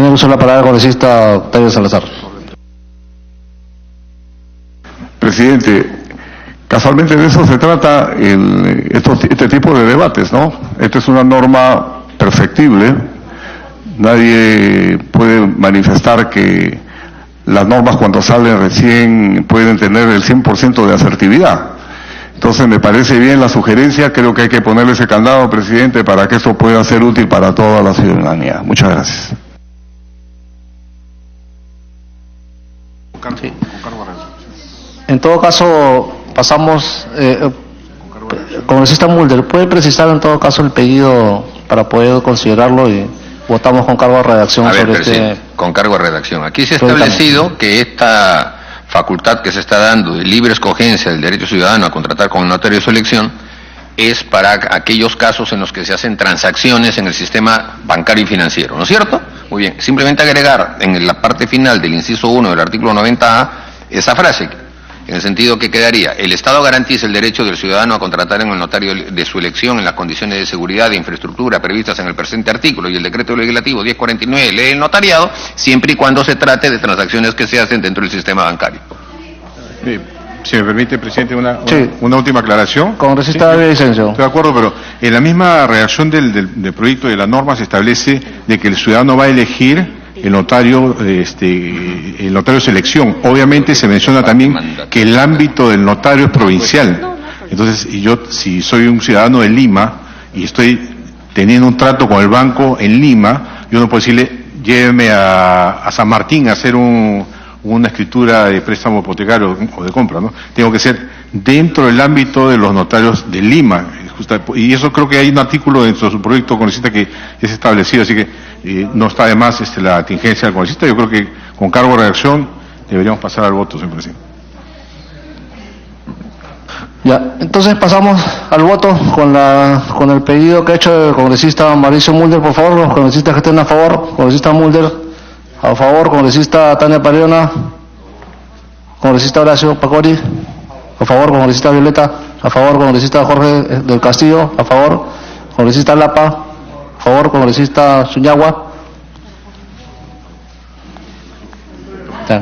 Tiene uso de la palabra el congresista Octavio Salazar. Presidente, casualmente de eso se trata este tipo de debates, ¿no? Esta es una norma perfectible. Nadie puede manifestar que las normas cuando salen recién pueden tener el 100% de asertividad. Entonces me parece bien la sugerencia, creo que hay que ponerle ese candado, presidente, para que eso pueda ser útil para toda la ciudadanía. Muchas gracias. Sí. En todo caso, pasamos, congresista Mulder, ¿puede precisar en todo caso el pedido para poder considerarlo y votamos con cargo a redacción sobre con cargo a redacción. Aquí se ha establecido que esta facultad que se está dando de libre escogencia del derecho ciudadano a contratar con un notario de su elección es para aquellos casos en los que se hacen transacciones en el sistema bancario y financiero, ¿no es cierto? Muy bien, simplemente agregar en la parte final del inciso 1 del artículo 90A esa frase, en el sentido que quedaría: el Estado garantiza el derecho del ciudadano a contratar en el notario de su elección en las condiciones de seguridad e infraestructura previstas en el presente artículo y el decreto legislativo 1049, ley del notariado, siempre y cuando se trate de transacciones que se hacen dentro del sistema bancario. Si me permite, presidente, una última aclaración. Congresista Vicencio. Estoy de acuerdo, pero en la misma redacción del proyecto de la norma se establece de que el ciudadano va a elegir el notario de selección. Obviamente se menciona también que el ámbito del notario es provincial. Entonces, yo, si soy un ciudadano de Lima y estoy teniendo un trato con el banco en Lima, yo no puedo decirle, lléveme a San Martín a hacer una escritura de préstamo hipotecario o de compra, ¿no? Tengo que ser dentro del ámbito de los notarios de Lima. Y eso creo que hay un artículo dentro de su proyecto congresista que es establecido, así que no está de más la tingencia del congresista. Yo creo que con cargo de redacción deberíamos pasar al voto, señor presidente. Ya, entonces pasamos al voto con el pedido que ha hecho el congresista Mauricio Mulder. Por favor, los congresistas que estén a favor. Congresista Mulder, a favor. Congresista Tania Pariona, congresista Horacio Pacori, a favor. Congresista Violeta, a favor. Congresista Jorge del Castillo, a favor. Congresista Lapa, a favor. Congresista Suñagua,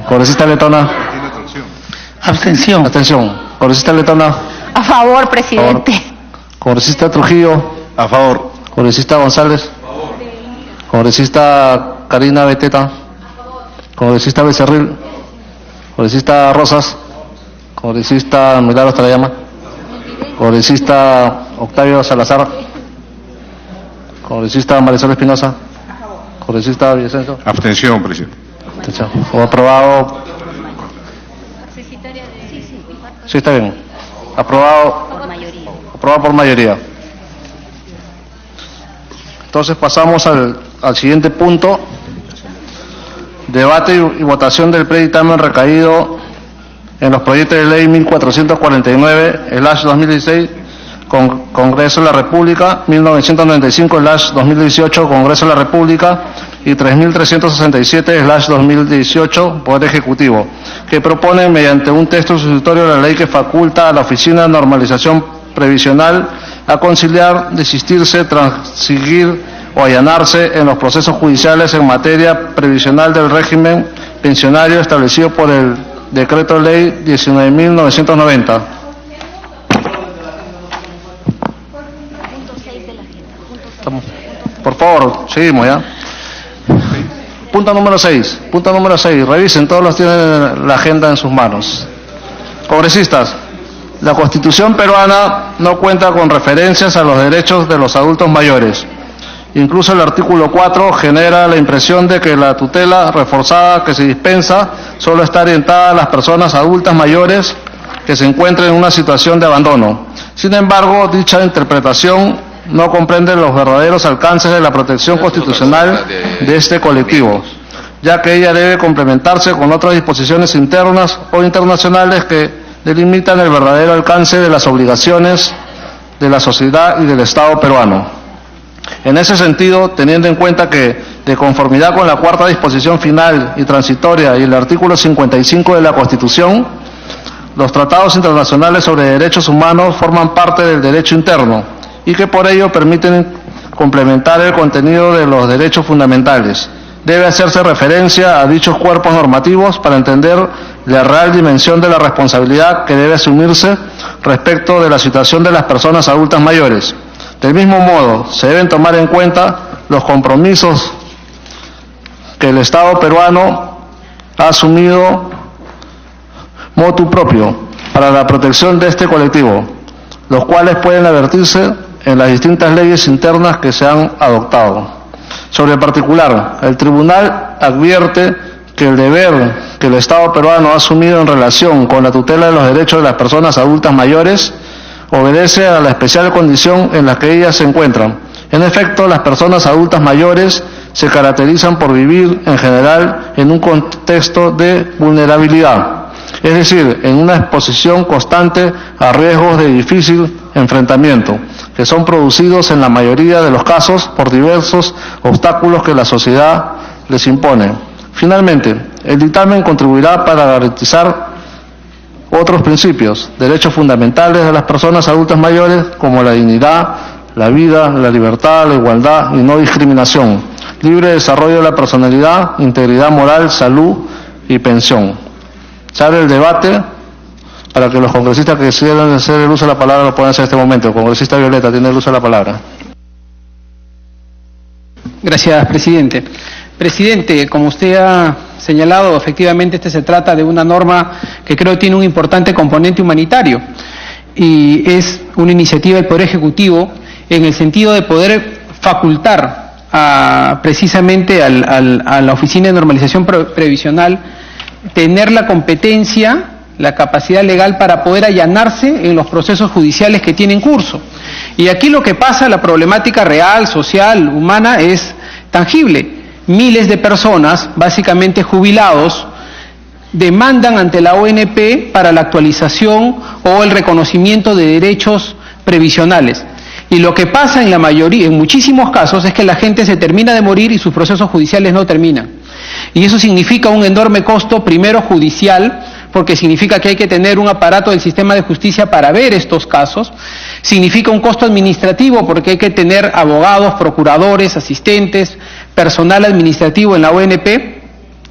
congresista Letona, abstención. Abstención. Congresista Letona, A favor, presidente. a favor. Congresista Trujillo, A favor. congresista González, congresista Karina Beteta, congresista Becerril, congresista Rosas, congresista Milagros Trayama, congresista Octavio Salazar, congresista Marisol Espinosa, congresista Vicencio. Abstención, presidente. Abstención. Fue aprobado. Sí, está bien. Aprobado por mayoría. Entonces pasamos al siguiente punto. Debate y votación del predictamen recaído en los proyectos de ley 1449/2016, Congreso de la República, 1995/2018, Congreso de la República, y 3367/2018, Poder Ejecutivo, que proponen mediante un texto sustitutorio de la ley que faculta a la Oficina de Normalización Previsional a conciliar, desistirse, transigir o allanarse en los procesos judiciales en materia previsional del régimen pensionario establecido por el Decreto Ley 19.990. Por favor, seguimos ya. Punto número 6. Revisen, todos los tienen la agenda en sus manos. Congresistas, la Constitución peruana no cuenta con referencias a los derechos de los adultos mayores. Incluso el artículo 4 genera la impresión de que la tutela reforzada que se dispensa solo está orientada a las personas adultas mayores que se encuentren en una situación de abandono. Sin embargo, dicha interpretación no comprende los verdaderos alcances de la protección constitucional de este colectivo, ya que ella debe complementarse con otras disposiciones internas o internacionales que delimitan el verdadero alcance de las obligaciones de la sociedad y del Estado peruano. En ese sentido, teniendo en cuenta que, de conformidad con la cuarta disposición final y transitoria y el artículo 55 de la Constitución, los tratados internacionales sobre derechos humanos forman parte del derecho interno y que por ello permiten complementar el contenido de los derechos fundamentales. debe hacerse referencia a dichos cuerpos normativos para entender la real dimensión de la responsabilidad que debe asumirse respecto de la situación de las personas adultas mayores. Del mismo modo, se deben tomar en cuenta los compromisos que el Estado peruano ha asumido motu propio para la protección de este colectivo, los cuales pueden advertirse en las distintas leyes internas que se han adoptado. Sobre el particular, el Tribunal advierte que el deber que el Estado peruano ha asumido en relación con la tutela de los derechos de las personas adultas mayores obedece a la especial condición en la que ellas se encuentran. En efecto, las personas adultas mayores se caracterizan por vivir, en general, en un contexto de vulnerabilidad, es decir, en una exposición constante a riesgos de difícil enfrentamiento, que son producidos en la mayoría de los casos por diversos obstáculos que la sociedad les impone. Finalmente, el dictamen contribuirá para garantizar otros principios, derechos fundamentales de las personas adultas mayores, como la dignidad, la vida, la libertad, la igualdad y no discriminación, libre desarrollo de la personalidad, integridad moral, salud y pensión. Se abre el debate para que los congresistas que quieran hacer el uso de la palabra lo puedan hacer en este momento. El congresista Violeta tiene el uso de la palabra. Gracias, presidente. Presidente, como usted ha señalado, efectivamente se trata de una norma que creo tiene un importante componente humanitario y es una iniciativa del Poder Ejecutivo en el sentido de poder facultar precisamente a la Oficina de Normalización Previsional tener la competencia, la capacidad legal para poder allanarse en los procesos judiciales que tienen curso. Y aquí lo que pasa, la problemática real, social, humana, es tangible. Miles de personas, básicamente jubilados, demandan ante la ONP para la actualización o el reconocimiento de derechos previsionales. Y lo que pasa en la mayoría, en muchísimos casos, es que la gente se termina de morir y sus procesos judiciales no terminan. Y eso significa un enorme costo, primero judicial, porque significa que hay que tener un aparato del sistema de justicia para ver estos casos. Significa un costo administrativo, porque hay que tener abogados, procuradores, asistentes, personal administrativo en la ONP,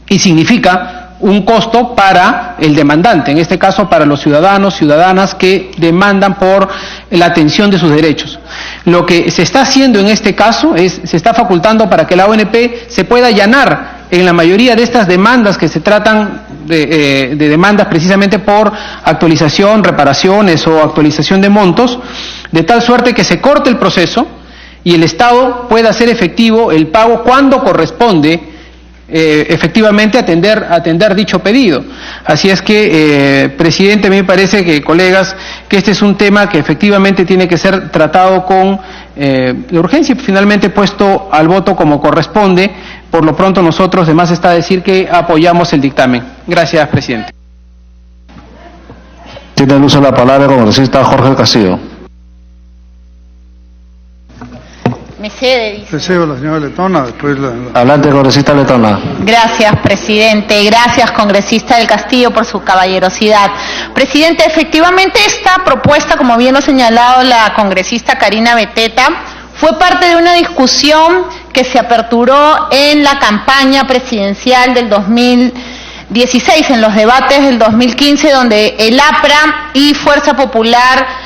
y significa un costo para el demandante, en este caso para los ciudadanos, ciudadanas que demandan por la atención de sus derechos. Lo que se está haciendo en este caso es, se está facultando para que la ONP se pueda allanar en la mayoría de estas demandas que se tratan de demandas precisamente por actualización, reparaciones o actualización de montos, de tal suerte que se corte el proceso y el Estado pueda hacer efectivo el pago cuando corresponde efectivamente atender dicho pedido. Así es que, presidente, a mí me parece que, colegas, que este es un tema que efectivamente tiene que ser tratado con la urgencia y finalmente puesto al voto como corresponde. Por lo pronto nosotros, además está decir que apoyamos el dictamen. Gracias, presidente. Tiene el uso de la palabra el congresista Jorge Castillo. Me cede, dice. Deseo la señora Letona, después la... Adelante, congresista Letona. Gracias, presidente. Gracias, congresista del Castillo, por su caballerosidad. Presidente, efectivamente esta propuesta, como bien lo ha señalado la congresista Karina Beteta, fue parte de una discusión que se aperturó en la campaña presidencial del 2016, en los debates del 2015, donde el APRA y Fuerza Popular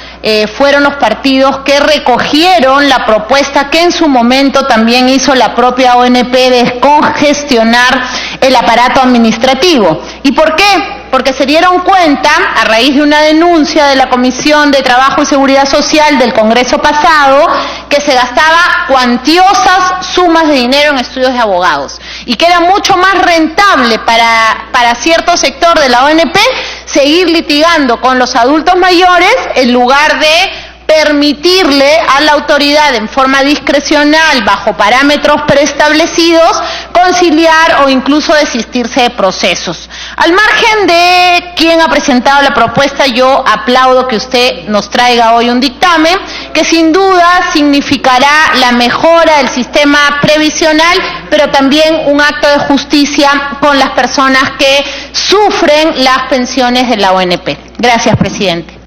fueron los partidos que recogieron la propuesta que en su momento también hizo la propia ONP de descongestionar el aparato administrativo. ¿Y por qué? Porque se dieron cuenta, a raíz de una denuncia de la Comisión de Trabajo y Seguridad Social del Congreso pasado, que se gastaba cuantiosas sumas de dinero en estudios de abogados y que era mucho más rentable para cierto sector de la ONP seguir litigando con los adultos mayores en lugar de permitirle a la autoridad en forma discrecional, bajo parámetros preestablecidos, conciliar o incluso desistirse de procesos. Al margen de quien ha presentado la propuesta, yo aplaudo que usted nos traiga hoy un dictamen que sin duda significará la mejora del sistema previsional, pero también un acto de justicia con las personas que sufren las pensiones de la ONP. Gracias, presidente.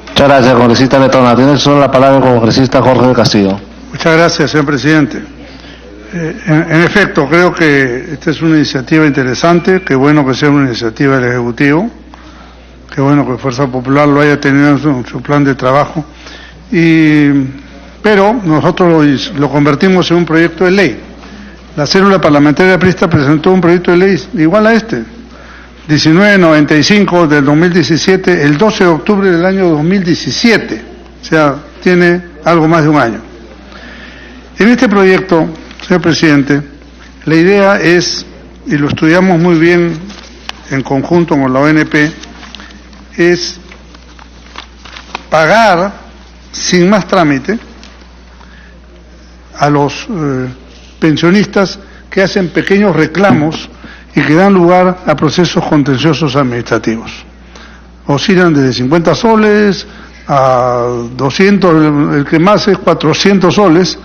Muchas gracias, congresista Letona. Tiene solo la palabra el congresista Jorge Castillo. Muchas gracias, señor presidente. En efecto, creo que esta es una iniciativa interesante, qué bueno que sea una iniciativa del Ejecutivo, qué bueno que Fuerza Popular lo haya tenido en su plan de trabajo, pero nosotros lo convertimos en un proyecto de ley. La célula parlamentaria aprista presentó un proyecto de ley igual a este, 1995 del 2017, el 12 de octubre del año 2017, o sea, tiene algo más de un año. En este proyecto, señor presidente, la idea es, y lo estudiamos muy bien en conjunto con la ONP, es pagar sin más trámite a los pensionistas que hacen pequeños reclamos y que dan lugar a procesos contenciosos administrativos. Oscilan desde 50 soles a 200, el que más es 400 soles,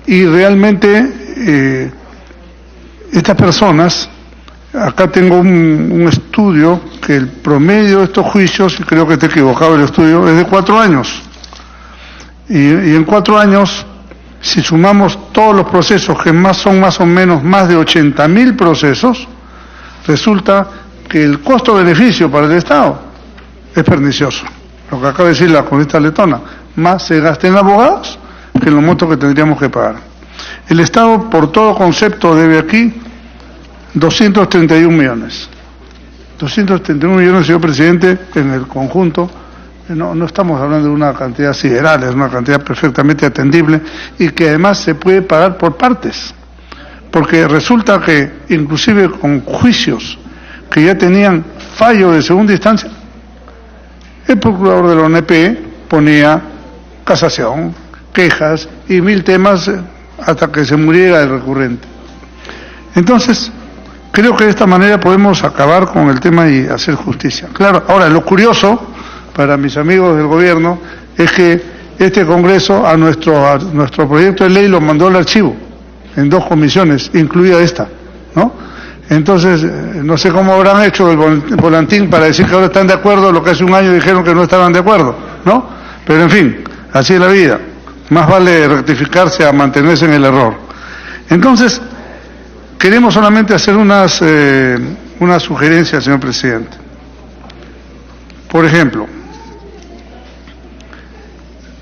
y realmente estas personas, acá tengo un estudio que el promedio de estos juicios, y creo que está equivocado el estudio, es de 4 años. Y en 4 años, si sumamos todos los procesos, que son más o menos más de 80.000 procesos, resulta que el costo-beneficio para el Estado es pernicioso. Lo que acaba de decir la congresista letona, más se gasta en abogados que en los montos que tendríamos que pagar. El Estado, por todo concepto, debe aquí 231 millones. 231 millones, señor presidente, en el conjunto. No estamos hablando de una cantidad sideral, es una cantidad perfectamente atendible y que además se puede pagar por partes. Porque resulta que, inclusive con juicios que ya tenían fallo de segunda instancia, el procurador de la ONP ponía casación, quejas y 1000 temas hasta que se muriera el recurrente. Entonces, creo que de esta manera podemos acabar con el tema y hacer justicia. Claro, ahora lo curioso para mis amigos del gobierno es que este Congreso a nuestro proyecto de ley lo mandó al archivo en 2 comisiones, incluida esta, ¿no? Entonces, no sé cómo habrán hecho el volantín para decir que ahora están de acuerdo, lo que hace un año dijeron que no estaban de acuerdo, ¿no? Pero en fin, así es la vida. Más vale rectificarse a mantenerse en el error. Entonces, queremos solamente hacer unas sugerencias, señor presidente. Por ejemplo,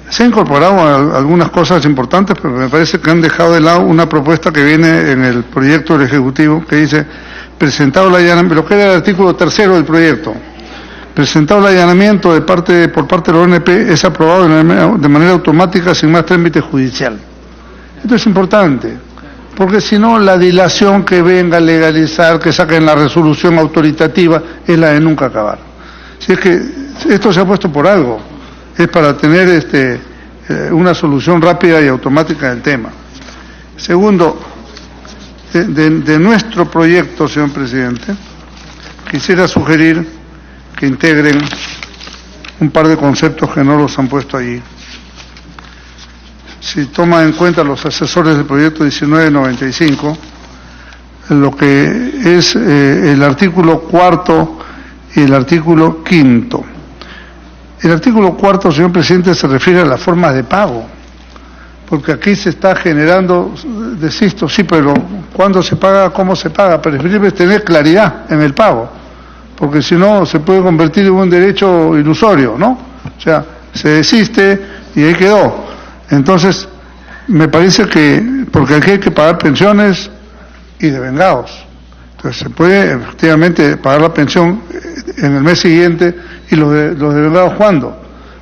se han incorporado algunas cosas importantes, pero me parece que han dejado de lado una propuesta que viene en el proyecto del Ejecutivo, que dice, presentado el allanamiento, lo que era el artículo 3 del proyecto, presentado el allanamiento por parte de la ONP, es aprobado de manera automática sin más trámite judicial. Esto es importante, porque si no, la dilación que venga a legalizar, que saquen la resolución autoritativa, es la de nunca acabar. Si es que esto se ha puesto por algo, es para tener una solución rápida y automática del tema. Segundo, de nuestro proyecto, señor presidente, quisiera sugerir que integren un par de conceptos que no los han puesto allí. Si toman en cuenta los asesores del proyecto 1995, lo que es el artículo 4 y el artículo 5. El artículo 4, señor presidente, se refiere a las formas de pago, porque aquí se está generando, desisto, sí, pero ¿cuándo se paga? ¿Cómo se paga? Preferible tener claridad en el pago, porque si no se puede convertir en un derecho ilusorio, ¿no? O sea, se desiste y ahí quedó. Entonces, me parece que, porque aquí hay que pagar pensiones y devengados. Entonces, se puede efectivamente pagar la pensión en el mes siguiente y los devengados ¿cuándo?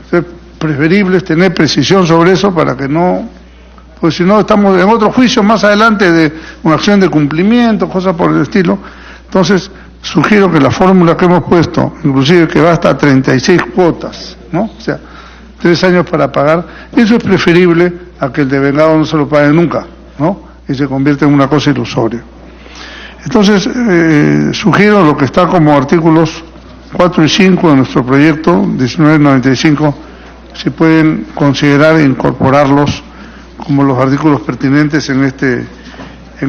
Entonces, preferible es tener precisión sobre eso para que no, pues si no estamos en otro juicio más adelante de una acción de cumplimiento, cosas por el estilo. Entonces, sugiero que la fórmula que hemos puesto, inclusive que va hasta 36 cuotas, ¿no? O sea, 3 años para pagar, eso es preferible a que el devengado no se lo pague nunca, ¿no? Y se convierte en una cosa ilusoria. Entonces, sugiero lo que está como artículos 4 y 5 de nuestro proyecto 1995, si pueden considerar incorporarlos como los artículos pertinentes en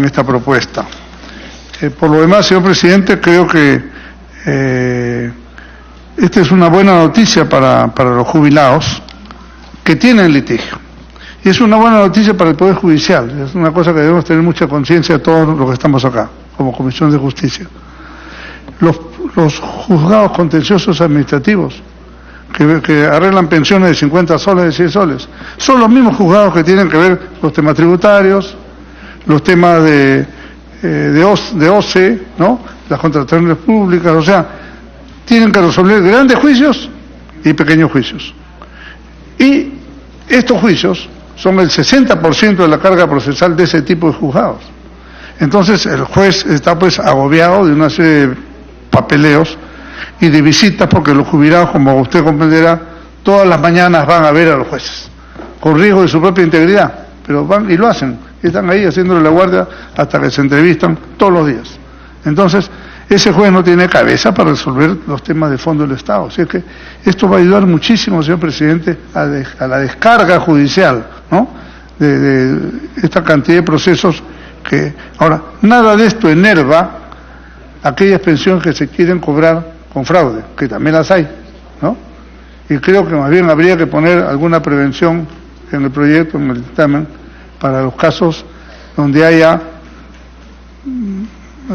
esta propuesta. Por lo demás, señor presidente, creo que esta es una buena noticia para los jubilados que tienen litigio Y es una buena noticia para el Poder Judicial, es una cosa que debemos tener mucha conciencia todos los que estamos acá, como Comisión de Justicia. Los juzgados contenciosos administrativos, que arreglan pensiones de 50 soles, de 100 soles, son los mismos juzgados que tienen que ver los temas tributarios, los temas de OCE, ¿no? Las contrataciones públicas, o sea, tienen que resolver grandes juicios y pequeños juicios. Y estos juicios son el 60% de la carga procesal de ese tipo de juzgados. Entonces el juez está pues agobiado de una serie de papeleos y de visitas, porque los jubilados, como usted comprenderá, todas las mañanas van a ver a los jueces, con riesgo de su propia integridad, pero van y lo hacen, y están ahí haciéndole la guardia hasta que se entrevistan todos los días. Entonces, ese juez no tiene cabeza para resolver los temas de fondo del Estado. Así que esto va a ayudar muchísimo, señor presidente, a la descarga judicial, ¿no?, de esta cantidad de procesos que... Ahora, nada de esto enerva aquellas pensiones que se quieren cobrar con fraude, que también las hay, ¿no? Y creo que más bien habría que poner alguna prevención en el proyecto, en el dictamen, para los casos donde haya,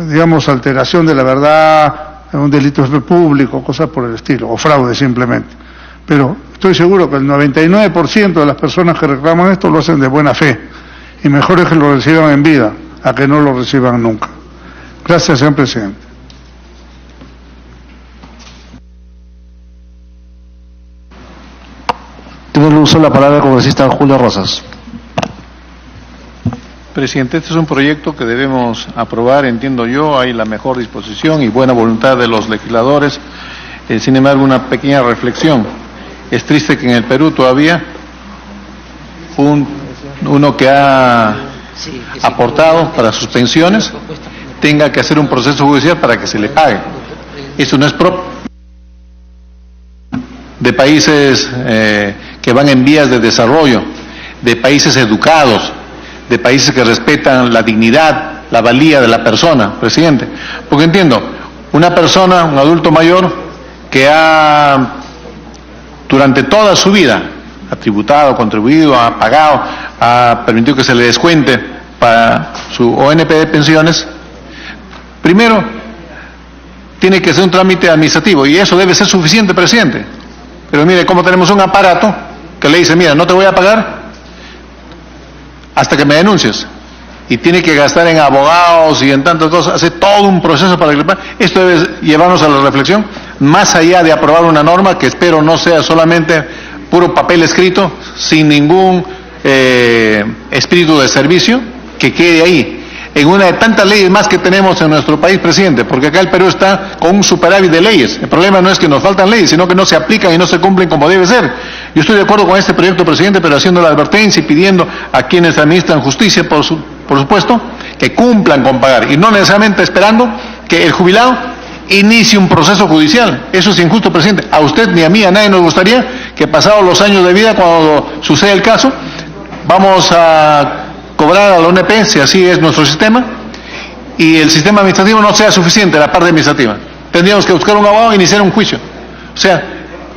digamos, alteración de la verdad, un delito público, cosas por el estilo, o fraude simplemente. Pero estoy seguro que el 99% de las personas que reclaman esto lo hacen de buena fe, y mejor es que lo reciban en vida, a que no lo reciban nunca. Gracias, señor presidente. Tiene el uso de la palabra el congresista Julio Rosas. Presidente, este es un proyecto que debemos aprobar, entiendo yo, hay la mejor disposición y buena voluntad de los legisladores. Sin embargo, una pequeña reflexión. Es triste que en el Perú todavía uno que ha aportado para sus pensiones tenga que hacer un proceso judicial para que se le pague. Eso no es propio de países que van en vías de desarrollo, de países educados, de países que respetan la dignidad, la valía de la persona, presidente. Porque entiendo, una persona, un adulto mayor, que durante toda su vida ha tributado, contribuido, ha pagado, ha permitido que se le descuente para su ONP de pensiones, primero tiene que hacer un trámite administrativo, y eso debe ser suficiente, presidente. Pero mire cómo tenemos un aparato que le dice, mira, no te voy a pagar hasta que me denuncies, y tiene que gastar en abogados y en tantas cosas, hace todo un proceso para que le paguen. Esto debe llevarnos a la reflexión, más allá de aprobar una norma que espero no sea solamente puro papel escrito, sin ningún espíritu de servicio, que quede ahí, en una de tantas leyes más que tenemos en nuestro país, presidente, porque acá el Perú está con un superávit de leyes. El problema no es que nos faltan leyes, sino que no se aplican y no se cumplen como debe ser. Yo estoy de acuerdo con este proyecto, presidente, pero haciendo la advertencia y pidiendo a quienes administran justicia, por supuesto, que cumplan con pagar, y no necesariamente esperando que el jubilado inicie un proceso judicial. Eso es injusto, presidente. A usted ni a mí, a nadie nos gustaría que pasados los años de vida, cuando sucede el caso, vamos a cobrar a la ONP, si así es nuestro sistema, y el sistema administrativo no sea suficiente, la parte administrativa. Tendríamos que buscar un abogado e iniciar un juicio. O sea,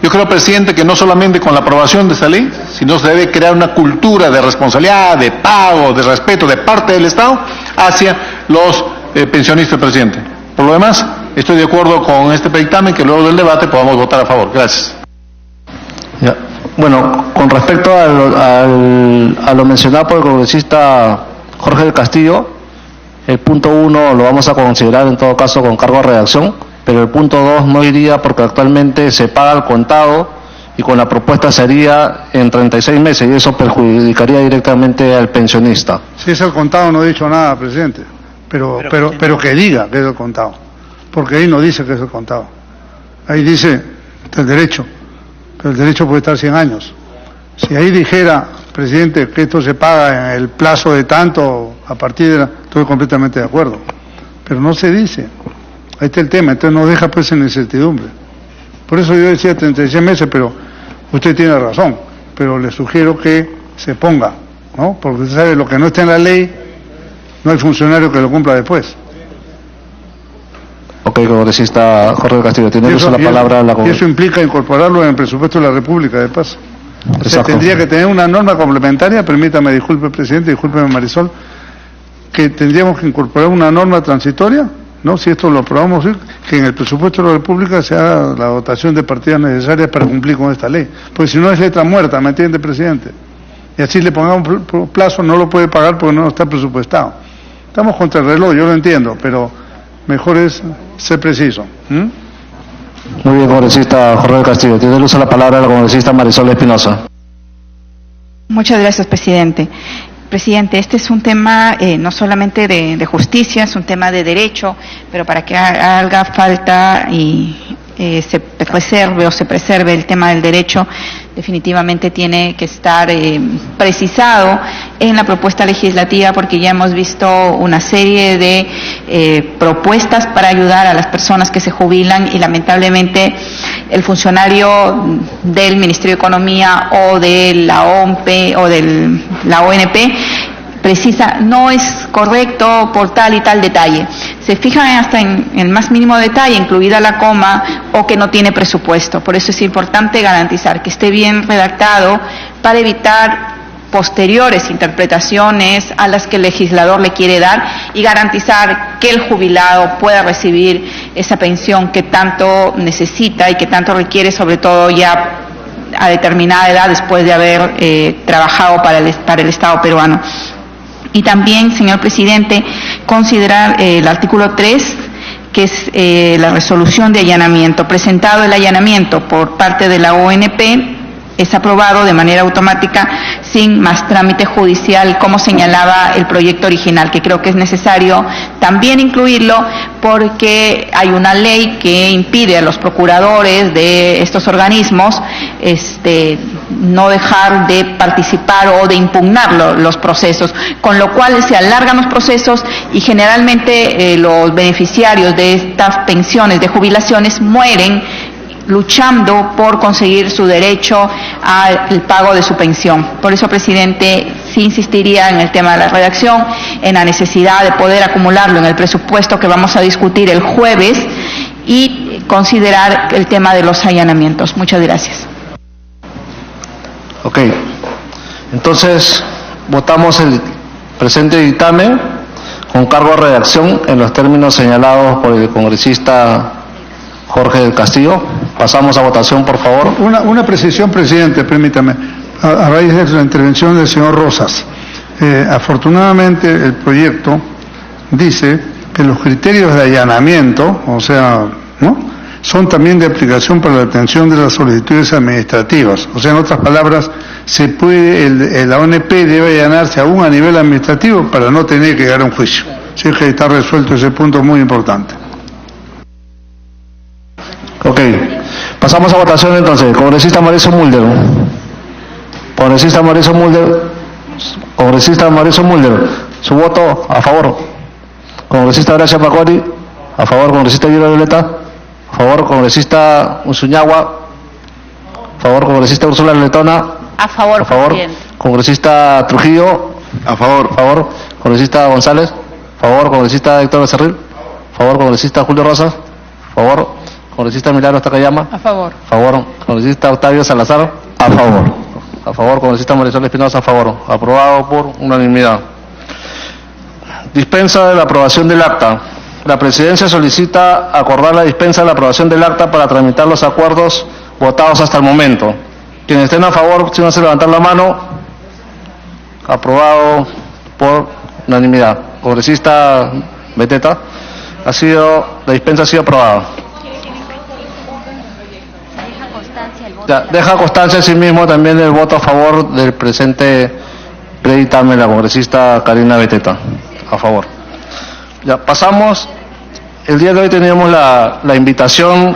yo creo, presidente, que no solamente con la aprobación de esta ley, sino se debe crear una cultura de responsabilidad, de pago, de respeto de parte del Estado hacia los pensionistas, presidente. Por lo demás, estoy de acuerdo con este dictamen, que luego del debate podamos votar a favor. Gracias. Ya. Bueno, con respecto a lo mencionado por el congresista Jorge del Castillo, el punto 1 lo vamos a considerar en todo caso con cargo a redacción, pero el punto 2 no iría porque actualmente se paga al contado y con la propuesta sería en 36 meses y eso perjudicaría directamente al pensionista. Si es el contado no he dicho nada, presidente, pero que diga que es el contado, porque ahí no dice que es el contado, ahí dice el derecho. Pero el derecho puede estar 100 años. Si ahí dijera, presidente, que esto se paga en el plazo de tanto, a partir de estoy completamente de acuerdo. Pero no se dice. Ahí está el tema, entonces nos deja pues en incertidumbre. Por eso yo decía 36 meses, pero usted tiene razón. Pero le sugiero que se ponga, ¿no? Porque usted sabe, lo que no está en la ley, no hay funcionario que lo cumpla después. Ok, congresista Jorge del Castillo, tiene uso la palabra la y eso implica incorporarlo en el presupuesto de la República, de paso. O sea, tendría que tener una norma complementaria, permítame, disculpe presidente, discúlpeme Marisol, que tendríamos que incorporar una norma transitoria, ¿no? Si esto lo aprobamos, que en el presupuesto de la República se haga la dotación de partidas necesarias para cumplir con esta ley. Porque si no es letra muerta, ¿me entiende, presidente? Y así le pongamos plazo, no lo puede pagar porque no está presupuestado. Estamos contra el reloj, yo lo entiendo, pero mejor es ser preciso. Muy bien, congresista Jorge del Castillo. Tiene el uso de la palabra la congresista Marisol Espinosa. Muchas gracias, presidente. Presidente, este es un tema no solamente de justicia, es un tema de derecho, pero para que haga falta y se preserve el tema del derecho, definitivamente tiene que estar precisado en la propuesta legislativa, porque ya hemos visto una serie de propuestas para ayudar a las personas que se jubilan y lamentablemente el funcionario del Ministerio de Economía o de la OMP o de la ONP precisa, no es correcto por tal y tal detalle. Se fijan hasta en el más mínimo detalle, incluida la coma, o que no tiene presupuesto. Por eso es importante garantizar que esté bien redactado para evitar posteriores interpretaciones a las que el legislador le quiere dar y garantizar que el jubilado pueda recibir esa pensión que tanto necesita y que tanto requiere, sobre todo ya a determinada edad después de haber trabajado para el Estado peruano. Y también, señor presidente, considerar el artículo 3, que es la resolución de allanamiento. Presentado el allanamiento por parte de la ONP, es aprobado de manera automática sin más trámite judicial, como señalaba el proyecto original, que creo que es necesario también incluirlo porque hay una ley que impide a los procuradores de estos organismos no dejar de participar o de impugnar los procesos, con lo cual se alargan los procesos y generalmente los beneficiarios de estas pensiones de jubilaciones mueren luchando por conseguir su derecho al pago de su pensión. Por eso, presidente, sí insistiría en el tema de la redacción, en la necesidad de poder acumularlo en el presupuesto que vamos a discutir el jueves y considerar el tema de los allanamientos. Muchas gracias. Ok. Entonces, votamos el presente dictamen con cargo a redacción en los términos señalados por el congresista Jorge del Castillo. Pasamos a votación, por favor. Una precisión, presidente, permítame, a raíz de la intervención del señor Rosas. Afortunadamente, el proyecto dice que los criterios de allanamiento, o sea, ¿no?, son también de aplicación para la atención de las solicitudes administrativas. O sea, en otras palabras, se puede, la ONP debe allanarse aún a nivel administrativo para no tener que llegar a un juicio. Así que está resuelto ese punto muy importante. Ok, pasamos a votación entonces. Congresista Mauricio Mulder. Congresista Mauricio Mulder. Congresista Mauricio Mulder. Su voto a favor. Congresista Gracia Pacori. A favor. Congresista Yura Violeta. A favor. Congresista Unzuñagua. A favor. Congresista Úrsula Letona. A favor, a favor. presidente. Congresista Trujillo. A favor. A favor. Congresista González. A favor. Congresista Héctor Becerril. A favor. Congresista Julio Rosas. A favor. Congresista Milagros Takayama. A favor. A favor. Congresista Octavio Salazar. A favor. A favor. Congresista Marisol Espinosa. A favor. Aprobado por unanimidad. Dispensa de la aprobación del acta. La Presidencia solicita acordar la dispensa de la aprobación del acta para tramitar los acuerdos votados hasta el momento. Quienes estén a favor, síganse levantar la mano. Aprobado por unanimidad. Congresista Beteta, la dispensa ha sido aprobada. Ya, deja constancia en sí mismo también el voto a favor del presente predictamen, la congresista Karina Beteta. A favor. Ya, pasamos. El día de hoy teníamos la invitación.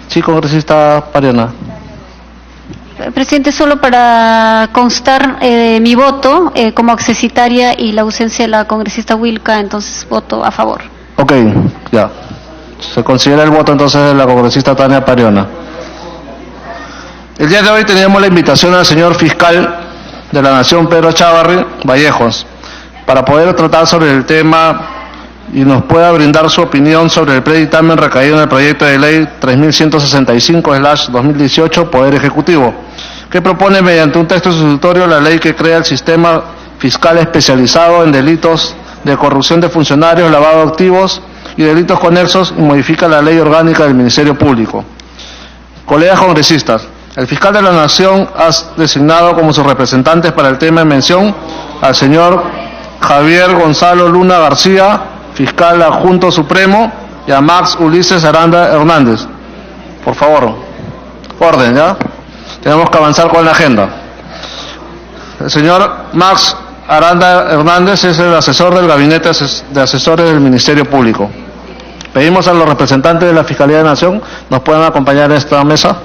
Sí, congresista Pariana. Presidente, solo para constar mi voto como accesitaria y la ausencia de la congresista Wilka, entonces voto a favor. Ok, ya. Se considera el voto entonces de la congresista Tania Pariona. El día de hoy teníamos la invitación al señor fiscal de la Nación, Pedro Chávarri Vallejos, para poder tratar sobre el tema y nos pueda brindar su opinión sobre el predictamen recaído en el proyecto de ley 3165/2018, Poder Ejecutivo, que propone mediante un texto sustitutorio la ley que crea el sistema fiscal especializado en delitos de corrupción de funcionarios, lavado de activos y delitos conexos y modifica la ley orgánica del Ministerio Público. Colegas congresistas, el fiscal de la Nación ha designado como sus representantes para el tema en mención al señor Javier Gonzalo Luna García, fiscal adjunto supremo, y a Max Ulises Aranda Hernández. Por favor, orden, ¿ya? Tenemos que avanzar con la agenda. El señor Max Aranda Hernández es el asesor del Gabinete de Asesores del Ministerio Público. Pedimos a los representantes de la Fiscalía de la Nación nos puedan acompañar a esta mesa.